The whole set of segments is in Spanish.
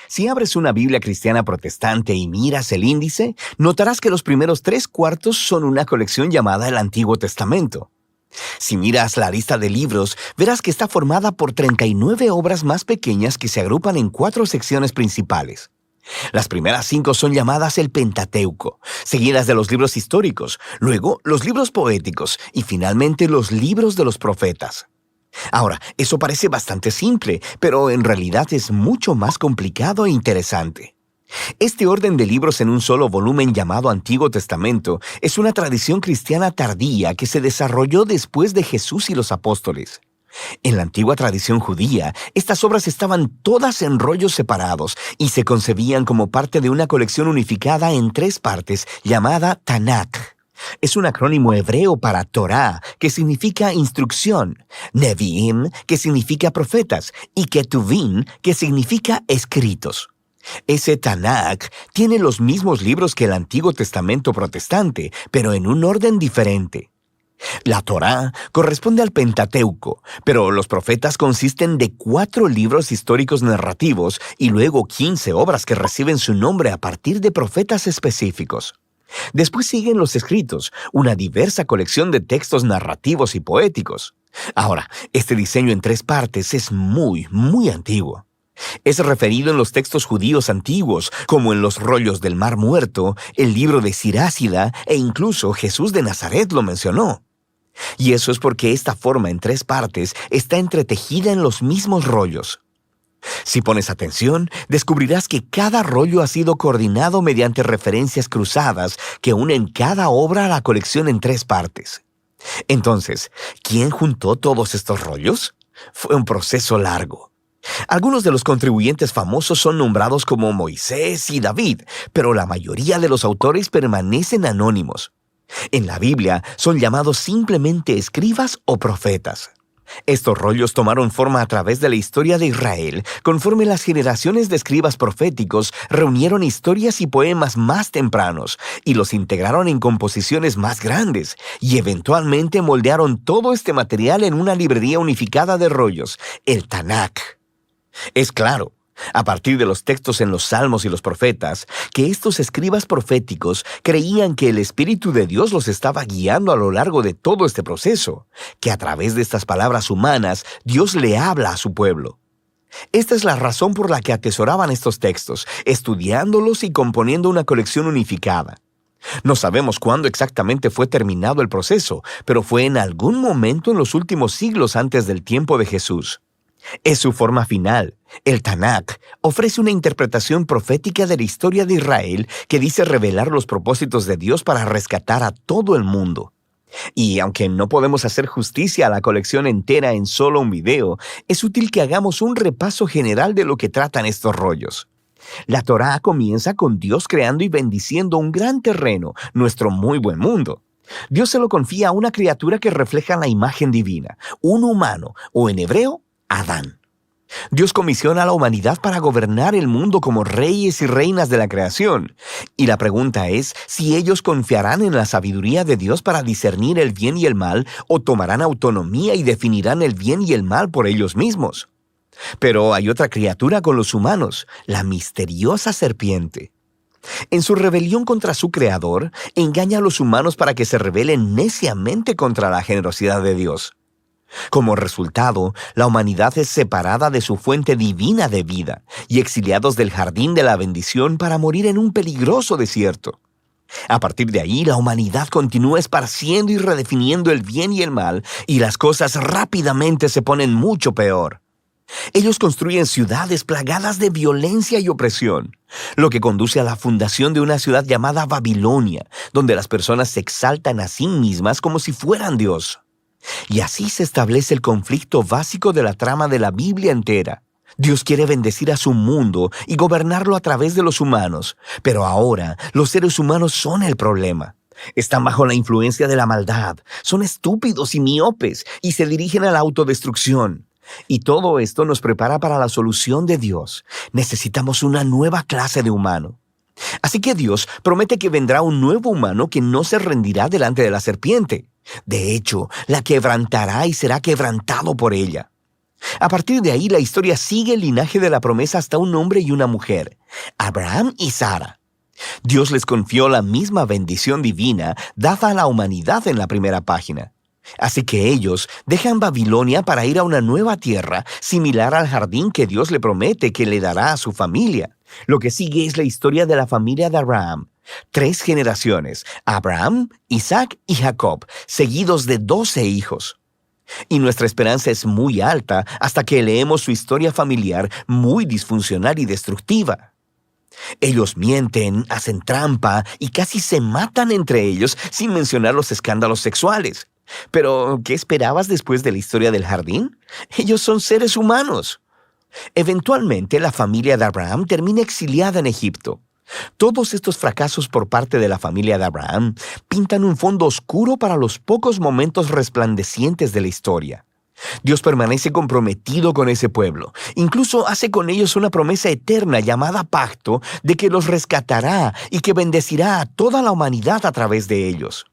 Si abres una Biblia cristiana protestante y miras el índice, notarás que los primeros 3/4 son una colección llamada el Antiguo Testamento. Si miras la lista de libros, verás que está formada por 39 obras más pequeñas que se agrupan en 4 secciones principales. Las primeras 5 son llamadas el Pentateuco, seguidas de los libros históricos, luego los libros poéticos y finalmente los libros de los profetas. Ahora, eso parece bastante simple, pero en realidad es mucho más complicado e interesante. Este orden de libros en un solo volumen llamado Antiguo Testamento es una tradición cristiana tardía que se desarrolló después de Jesús y los apóstoles. En la antigua tradición judía, estas obras estaban todas en rollos separados y se concebían como parte de una colección unificada en 3 partes llamada Tanakh. Es un acrónimo hebreo para Torá, que significa instrucción, Nevi'im, que significa profetas, y Ketuvim, que significa escritos. Ese Tanakh tiene los mismos libros que el Antiguo Testamento protestante, pero en un orden diferente. La Torá corresponde al Pentateuco, pero los profetas consisten de 4 libros históricos narrativos y luego 15 obras que reciben su nombre a partir de profetas específicos. Después siguen los escritos, una diversa colección de textos narrativos y poéticos. Ahora, este diseño en 3 partes es muy antiguo. Es referido en los textos judíos antiguos, como en los rollos del Mar Muerto, el libro de Sirásida e incluso Jesús de Nazaret lo mencionó. Y eso es porque esta forma en 3 partes está entretejida en los mismos rollos. Si pones atención, descubrirás que cada rollo ha sido coordinado mediante referencias cruzadas que unen cada obra a la colección en 3 partes. Entonces, ¿quién juntó todos estos rollos? Fue un proceso largo. Algunos de los contribuyentes famosos son nombrados como Moisés y David, pero la mayoría de los autores permanecen anónimos. En la Biblia son llamados simplemente escribas o profetas. Estos rollos tomaron forma a través de la historia de Israel, conforme las generaciones de escribas proféticos reunieron historias y poemas más tempranos y los integraron en composiciones más grandes, y eventualmente moldearon todo este material en una librería unificada de rollos, el Tanakh. Es claro, a partir de los textos en los Salmos y los Profetas, que estos escribas proféticos creían que el Espíritu de Dios los estaba guiando a lo largo de todo este proceso, que a través de estas palabras humanas Dios le habla a su pueblo. Esta es la razón por la que atesoraban estos textos, estudiándolos y componiendo una colección unificada. No sabemos cuándo exactamente fue terminado el proceso, pero fue en algún momento en los últimos siglos antes del tiempo de Jesús. Es su forma final. El Tanakh ofrece una interpretación profética de la historia de Israel que dice revelar los propósitos de Dios para rescatar a todo el mundo. Y aunque no podemos hacer justicia a la colección entera en solo un video, es útil que hagamos un repaso general de lo que tratan estos rollos. La Torá comienza con Dios creando y bendiciendo un gran terreno, nuestro muy buen mundo. Dios se lo confía a una criatura que refleja la imagen divina, un humano, o en hebreo, Adán. Dios comisiona a la humanidad para gobernar el mundo como reyes y reinas de la creación. Y la pregunta es si ellos confiarán en la sabiduría de Dios para discernir el bien y el mal, o tomarán autonomía y definirán el bien y el mal por ellos mismos. Pero hay otra criatura con los humanos, la misteriosa serpiente. En su rebelión contra su creador, engaña a los humanos para que se rebelen neciamente contra la generosidad de Dios. Como resultado, la humanidad es separada de su fuente divina de vida y exiliados del jardín de la bendición para morir en un peligroso desierto. A partir de ahí, la humanidad continúa esparciendo y redefiniendo el bien y el mal, y las cosas rápidamente se ponen mucho peor. Ellos construyen ciudades plagadas de violencia y opresión, lo que conduce a la fundación de una ciudad llamada Babilonia, donde las personas se exaltan a sí mismas como si fueran Dios. Y así se establece el conflicto básico de la trama de la Biblia entera. Dios quiere bendecir a su mundo y gobernarlo a través de los humanos, pero ahora los seres humanos son el problema. Están bajo la influencia de la maldad, son estúpidos y miopes y se dirigen a la autodestrucción. Y todo esto nos prepara para la solución de Dios. Necesitamos una nueva clase de humano. Así que Dios promete que vendrá un nuevo humano que no se rendirá delante de la serpiente. De hecho, la quebrantará y será quebrantado por ella. A partir de ahí, la historia sigue el linaje de la promesa hasta un hombre y una mujer, Abraham y Sara. Dios les confió la misma bendición divina dada a la humanidad en la primera página. Así que ellos dejan Babilonia para ir a una nueva tierra, similar al jardín que Dios le promete que le dará a su familia. Lo que sigue es la historia de la familia de Abraham. 3 generaciones, Abraham, Isaac y Jacob, seguidos de 12 hijos. Y nuestra esperanza es muy alta hasta que leemos su historia familiar muy disfuncional y destructiva. Ellos mienten, hacen trampa y casi se matan entre ellos, sin mencionar los escándalos sexuales. Pero, ¿qué esperabas después de la historia del jardín? Ellos son seres humanos. Eventualmente, la familia de Abraham termina exiliada en Egipto. Todos estos fracasos por parte de la familia de Abraham pintan un fondo oscuro para los pocos momentos resplandecientes de la historia. Dios permanece comprometido con ese pueblo. Incluso hace con ellos una promesa eterna llamada pacto de que los rescatará y que bendecirá a toda la humanidad a través de ellos.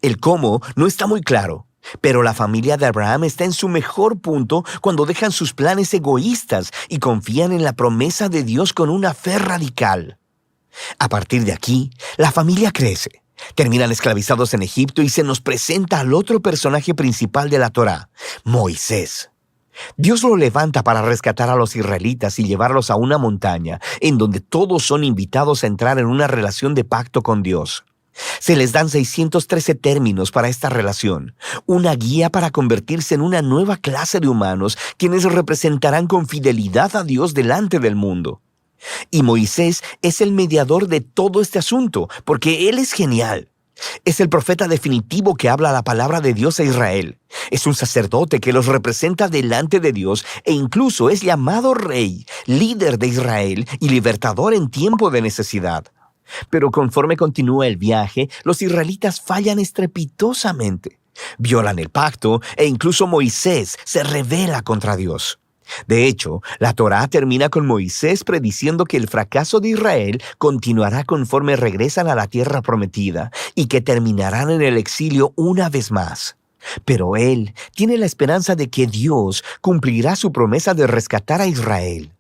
El cómo no está muy claro, pero la familia de Abraham está en su mejor punto cuando dejan sus planes egoístas y confían en la promesa de Dios con una fe radical. A partir de aquí, la familia crece. Terminan esclavizados en Egipto y se nos presenta al otro personaje principal de la Torá, Moisés. Dios lo levanta para rescatar a los israelitas y llevarlos a una montaña en donde todos son invitados a entrar en una relación de pacto con Dios. Se les dan 613 términos para esta relación, una guía para convertirse en una nueva clase de humanos quienes representarán con fidelidad a Dios delante del mundo. Y Moisés es el mediador de todo este asunto, porque él es genial. Es el profeta definitivo que habla la palabra de Dios a Israel. Es un sacerdote que los representa delante de Dios e incluso es llamado rey, líder de Israel y libertador en tiempo de necesidad. Pero conforme continúa el viaje, los israelitas fallan estrepitosamente. Violan el pacto e incluso Moisés se rebela contra Dios. De hecho, la Torá termina con Moisés prediciendo que el fracaso de Israel continuará conforme regresan a la tierra prometida y que terminarán en el exilio una vez más. Pero él tiene la esperanza de que Dios cumplirá su promesa de rescatar a Israel.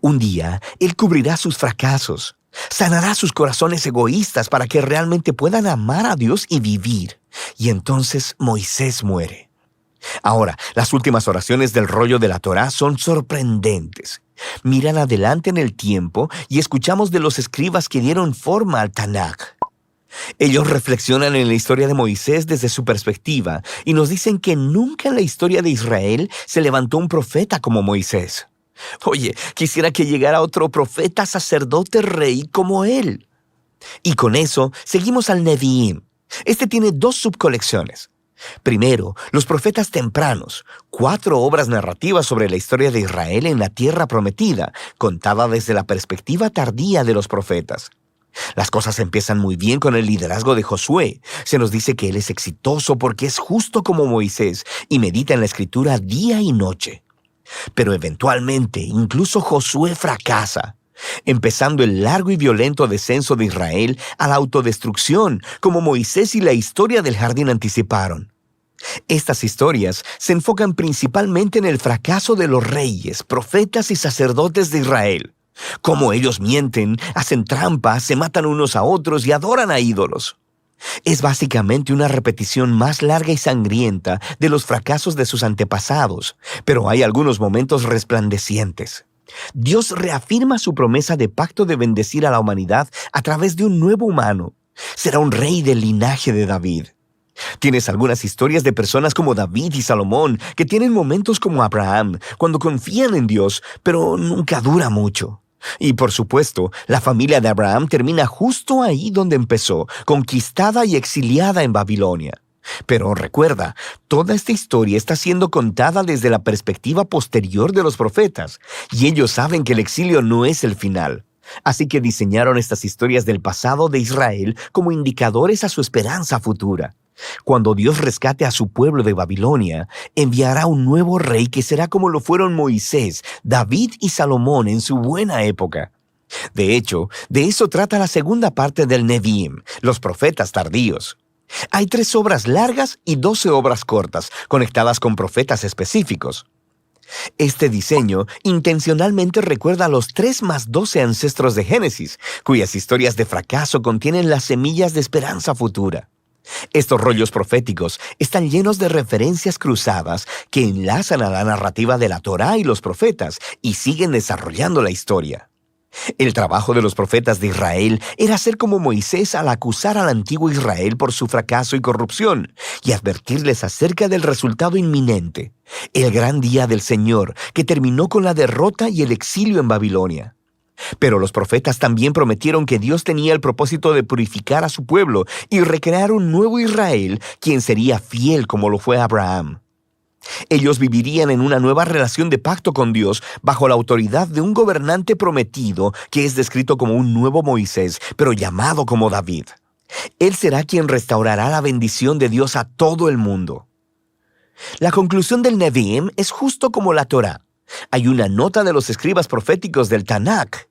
Un día, él cubrirá sus fracasos, sanará sus corazones egoístas para que realmente puedan amar a Dios y vivir. Y entonces Moisés muere. Ahora, las últimas oraciones del rollo de la Torá son sorprendentes. Miran adelante en el tiempo y escuchamos de los escribas que dieron forma al Tanaj. Ellos reflexionan en la historia de Moisés desde su perspectiva y nos dicen que nunca en la historia de Israel se levantó un profeta como Moisés. Oye, quisiera que llegara otro profeta, sacerdote, rey como él. Y con eso seguimos al Nevi'im. Este tiene 2 subcolecciones. Primero, los profetas tempranos, 4 obras narrativas sobre la historia de Israel en la tierra prometida, contada desde la perspectiva tardía de los profetas. Las cosas empiezan muy bien con el liderazgo de Josué. Se nos dice que él es exitoso porque es justo como Moisés y medita en la escritura día y noche. Pero eventualmente, incluso Josué fracasa, empezando el largo y violento descenso de Israel a la autodestrucción, como Moisés y la historia del jardín anticiparon. Estas historias se enfocan principalmente en el fracaso de los reyes, profetas y sacerdotes de Israel. Cómo ellos mienten, hacen trampas, se matan unos a otros y adoran a ídolos. Es básicamente una repetición más larga y sangrienta de los fracasos de sus antepasados, pero hay algunos momentos resplandecientes. Dios reafirma su promesa de pacto de bendecir a la humanidad a través de un nuevo humano. Será un rey del linaje de David. Tienes algunas historias de personas como David y Salomón que tienen momentos como Abraham, cuando confían en Dios, pero nunca dura mucho. Y por supuesto, la familia de Abraham termina justo ahí donde empezó, conquistada y exiliada en Babilonia. Pero recuerda, toda esta historia está siendo contada desde la perspectiva posterior de los profetas, y ellos saben que el exilio no es el final. Así que diseñaron estas historias del pasado de Israel como indicadores a su esperanza futura. Cuando Dios rescate a su pueblo de Babilonia, enviará un nuevo rey que será como lo fueron Moisés, David y Salomón en su buena época. De hecho, de eso trata la segunda parte del Nevi'im, los profetas tardíos. Hay 3 obras largas y 12 obras cortas, conectadas con profetas específicos. Este diseño intencionalmente recuerda a los 3 más 12 ancestros de Génesis, cuyas historias de fracaso contienen las semillas de esperanza futura. Estos rollos proféticos están llenos de referencias cruzadas que enlazan a la narrativa de la Torá y los profetas y siguen desarrollando la historia. El trabajo de los profetas de Israel era ser como Moisés al acusar al antiguo Israel por su fracaso y corrupción y advertirles acerca del resultado inminente, el gran día del Señor que terminó con la derrota y el exilio en Babilonia. Pero los profetas también prometieron que Dios tenía el propósito de purificar a su pueblo y recrear un nuevo Israel, quien sería fiel como lo fue Abraham. Ellos vivirían en una nueva relación de pacto con Dios bajo la autoridad de un gobernante prometido que es descrito como un nuevo Moisés, pero llamado como David. Él será quien restaurará la bendición de Dios a todo el mundo. La conclusión del Nevi'im es justo como la Torá. Hay una nota de los escribas proféticos del Tanakh.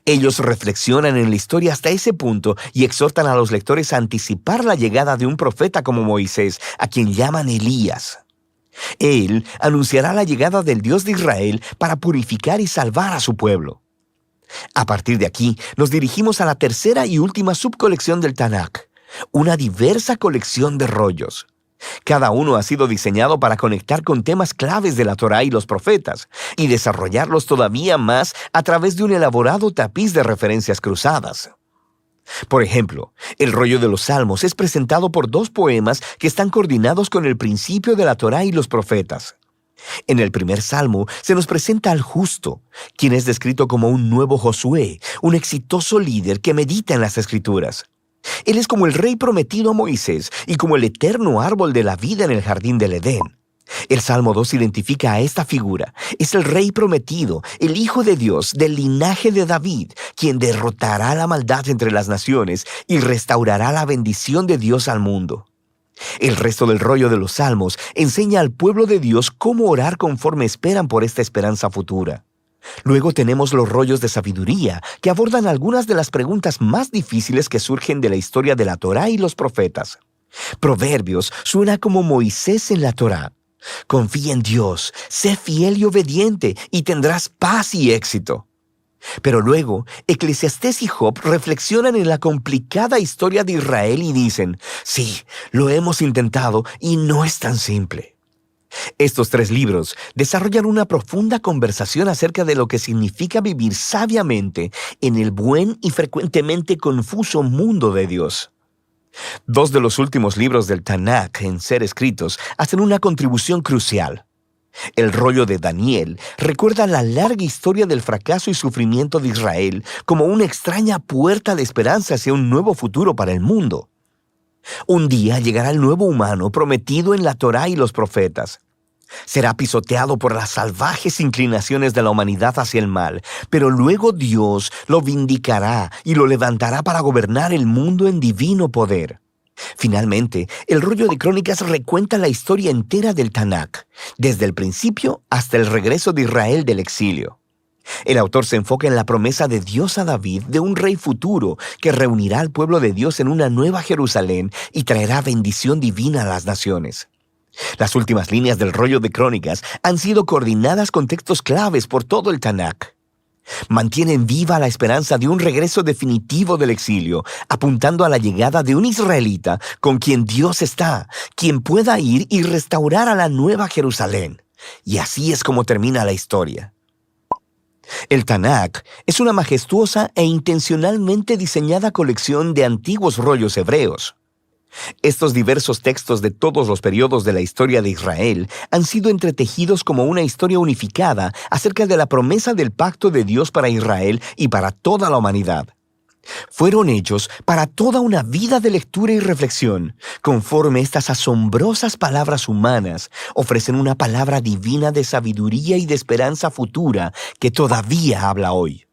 Ellos reflexionan en la historia hasta ese punto y exhortan a los lectores a anticipar la llegada de un profeta como Moisés, a quien llaman Elías. Él anunciará la llegada del Dios de Israel para purificar y salvar a su pueblo. A partir de aquí, nos dirigimos a la tercera y última subcolección del Tanakh, una diversa colección de rollos. Cada uno ha sido diseñado para conectar con temas claves de la Torá y los profetas y desarrollarlos todavía más a través de un elaborado tapiz de referencias cruzadas. Por ejemplo, el rollo de los Salmos es presentado por 2 poemas que están coordinados con el principio de la Torá y los profetas. En el primer salmo se nos presenta al justo, quien es descrito como un nuevo Josué, un exitoso líder que medita en las Escrituras. Él es como el rey prometido a Moisés y como el eterno árbol de la vida en el jardín del Edén. El Salmo 2 identifica a esta figura. Es el rey prometido, el Hijo de Dios, del linaje de David, quien derrotará la maldad entre las naciones y restaurará la bendición de Dios al mundo. El resto del rollo de los Salmos enseña al pueblo de Dios cómo orar conforme esperan por esta esperanza futura. Luego tenemos los rollos de sabiduría, que abordan algunas de las preguntas más difíciles que surgen de la historia de la Torá y los profetas. Proverbios suena como Moisés en la Torá. Confía en Dios, sé fiel y obediente, y tendrás paz y éxito. Pero luego, Eclesiastés y Job reflexionan en la complicada historia de Israel y dicen, sí, lo hemos intentado y no es tan simple. Estos 3 libros desarrollan una profunda conversación acerca de lo que significa vivir sabiamente en el buen y frecuentemente confuso mundo de Dios. 2 de los últimos libros del Tanakh en ser escritos hacen una contribución crucial. El rollo de Daniel recuerda la larga historia del fracaso y sufrimiento de Israel como una extraña puerta de esperanza hacia un nuevo futuro para el mundo. Un día llegará el nuevo humano prometido en la Torá y los profetas. Será pisoteado por las salvajes inclinaciones de la humanidad hacia el mal, pero luego Dios lo vindicará y lo levantará para gobernar el mundo en divino poder. Finalmente, el rollo de Crónicas recuenta la historia entera del Tanakh, desde el principio hasta el regreso de Israel del exilio. El autor se enfoca en la promesa de Dios a David de un rey futuro que reunirá al pueblo de Dios en una nueva Jerusalén y traerá bendición divina a las naciones. Las últimas líneas del rollo de Crónicas han sido coordinadas con textos claves por todo el Tanakh. Mantienen viva la esperanza de un regreso definitivo del exilio, apuntando a la llegada de un israelita con quien Dios está, quien pueda ir y restaurar a la nueva Jerusalén. Y así es como termina la historia. El Tanakh es una majestuosa e intencionalmente diseñada colección de antiguos rollos hebreos. Estos diversos textos de todos los periodos de la historia de Israel han sido entretejidos como una historia unificada acerca de la promesa del pacto de Dios para Israel y para toda la humanidad. Fueron hechos para toda una vida de lectura y reflexión, conforme estas asombrosas palabras humanas ofrecen una palabra divina de sabiduría y de esperanza futura que todavía habla hoy.